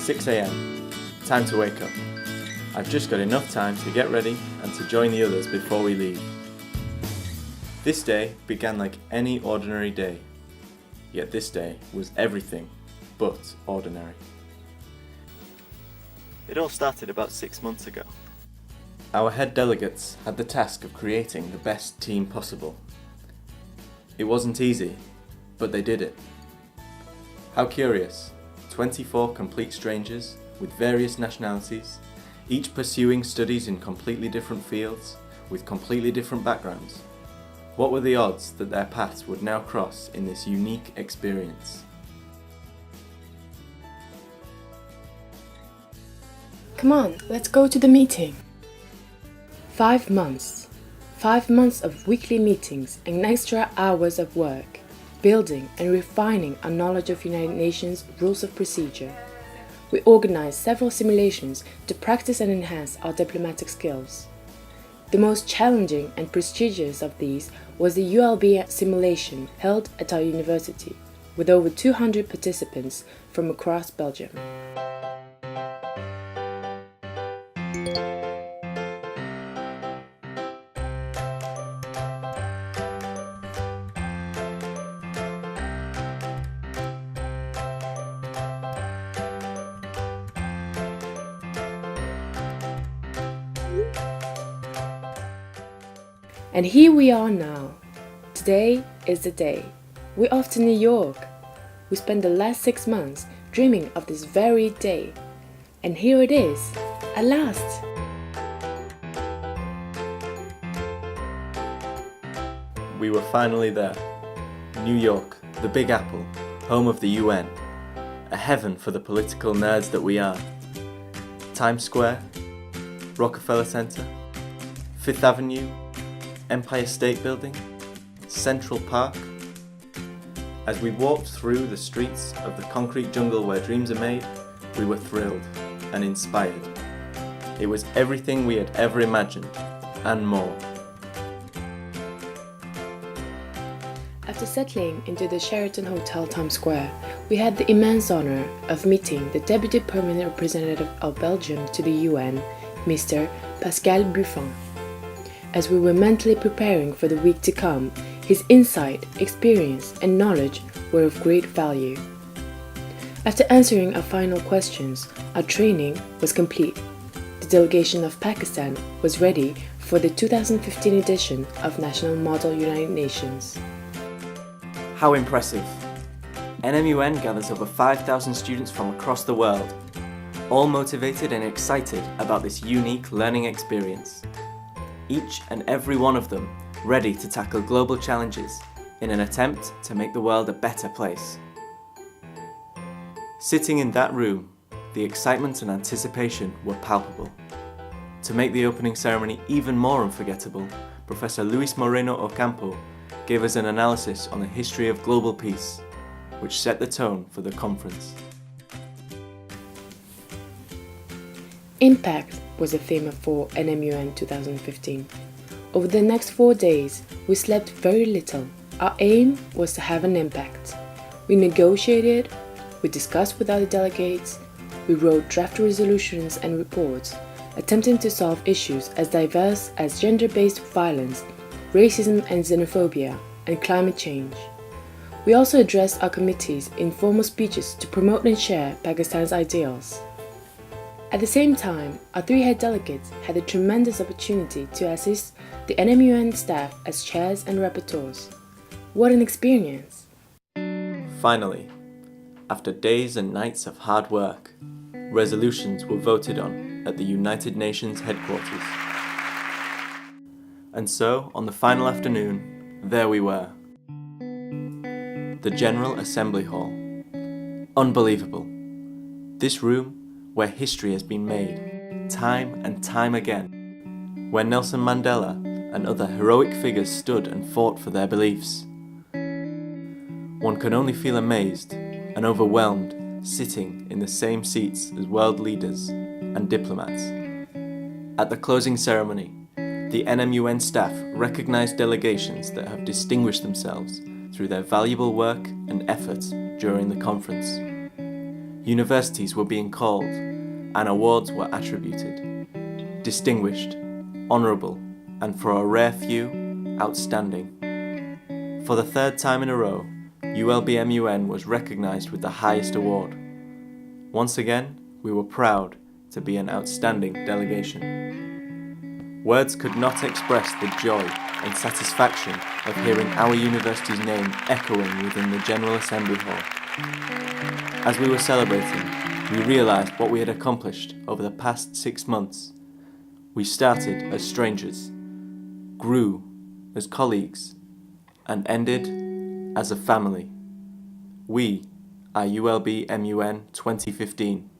6 a.m. Time to wake up. I've just got enough time to get ready and to join the others before we leave. This day began like any ordinary day, yet this day was everything but ordinary. It all started about 6 months ago. Our head delegates had the task of creating the best team possible. It wasn't easy, but they did it. How curious, 24 complete strangers with various nationalities, each pursuing studies in completely different fields, with completely different backgrounds. What were the odds that their paths would now cross in this unique experience? Come on, let's go to the meeting. 5 months. 5 months of weekly meetings and extra hours of work, building and refining our knowledge of United Nations rules of procedure. We organized several simulations to practice and enhance our diplomatic skills. The most challenging and prestigious of these was the ULB simulation held at our university, with over 200 participants from across Belgium. And here we are now. Today is the day. We're off to New York. We spent the last 6 months dreaming of this very day. And here it is, at last. We were finally there. New York, the Big Apple, home of the UN. A heaven for the political nerds that we are. Times Square, Rockefeller Center, Fifth Avenue, Empire State Building, Central Park. As we walked through the streets of the concrete jungle where dreams are made, we were thrilled and inspired. It was everything we had ever imagined, and more. After settling into the Sheraton Hotel Times Square, we had the immense honor of meeting the Deputy Permanent Representative of Belgium to the UN, Mr. Pascal Buffon. As we were mentally preparing for the week to come, his insight, experience, and knowledge were of great value. After answering our final questions, our training was complete. The delegation of Pakistan was ready for the 2015 edition of National Model United Nations. How impressive! NMUN gathers over 5,000 students from across the world, all motivated and excited about this unique learning experience. Each and every one of them ready to tackle global challenges in an attempt to make the world a better place. Sitting in that room, the excitement and anticipation were palpable. To make the opening ceremony even more unforgettable, Professor Luis Moreno Ocampo gave us an analysis on the history of global peace, which set the tone for the conference. Impact was the theme for NMUN 2015. Over the next 4 days, we slept very little. Our aim was to have an impact. We negotiated, we discussed with other delegates, we wrote draft resolutions and reports, attempting to solve issues as diverse as gender-based violence, racism and xenophobia, and climate change. We also addressed our committees in formal speeches to promote and share Pakistan's ideals. At the same time, our 3 head delegates had a tremendous opportunity to assist the NMUN staff as chairs and rapporteurs. What an experience! Finally, after days and nights of hard work, resolutions were voted on at the United Nations headquarters. And so, on the final afternoon, there we were. The General Assembly Hall. Unbelievable. This room, where history has been made, time and time again, where Nelson Mandela and other heroic figures stood and fought for their beliefs. One can only feel amazed and overwhelmed sitting in the same seats as world leaders and diplomats. At the closing ceremony, the NMUN staff recognized delegations that have distinguished themselves through their valuable work and efforts during the conference. Universities were being called, and awards were attributed. Distinguished, honourable, and for a rare few, outstanding. For the third time in a row, ULB MUN was recognised with the highest award. Once again, we were proud to be an outstanding delegation. Words could not express the joy and satisfaction of hearing our university's name echoing within the General Assembly Hall. As we were celebrating, we realised what we had accomplished over the past 6 months. We started as strangers, grew as colleagues, and ended as a family. We are ULB MUN 2015.